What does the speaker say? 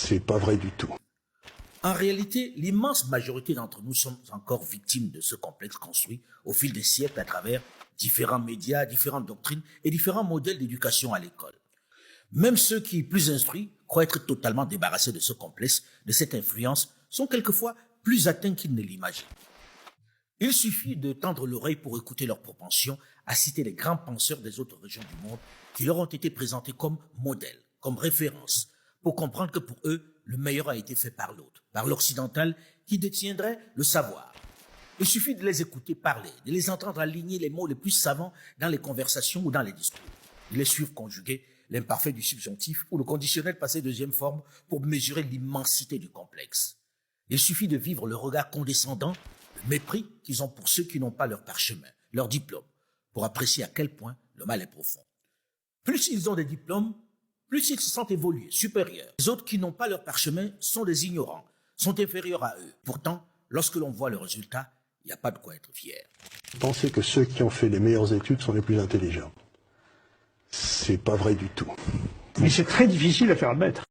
C'est pas vrai du tout. En réalité, l'immense majorité d'entre nous sommes encore victimes de ce complexe construit au fil des siècles à travers différents médias, différentes doctrines et différents modèles d'éducation à l'école. Même ceux qui, plus instruits, croient être totalement débarrassés de ce complexe, de cette influence, sont quelquefois plus atteints qu'ils ne l'imaginent. Il suffit de tendre l'oreille pour écouter leur propension à citer les grands penseurs des autres régions du monde qui leur ont été présentés comme modèles, comme références, pour comprendre que pour eux, le meilleur a été fait par l'autre, par l'occidental qui détiendrait le savoir. Il suffit de les écouter parler, de les entendre aligner les mots les plus savants dans les conversations ou dans les discours, de les suivre conjuguer l'imparfait du subjonctif ou le conditionnel passé deuxième forme pour mesurer l'immensité du complexe. Il suffit de vivre le regard condescendant, le mépris qu'ils ont pour ceux qui n'ont pas leur parchemin, leur diplôme, pour apprécier à quel point le mal est profond. Plus ils ont des diplômes, plus ils se sentent évolués, supérieurs. Les autres qui n'ont pas leur parchemin sont des ignorants, sont inférieurs à eux. Pourtant, lorsque l'on voit le résultat, il n'y a pas de quoi être fier. Pensez que ceux qui ont fait les meilleures études sont les plus intelligents. C'est pas vrai du tout. Mais c'est très difficile à faire admettre.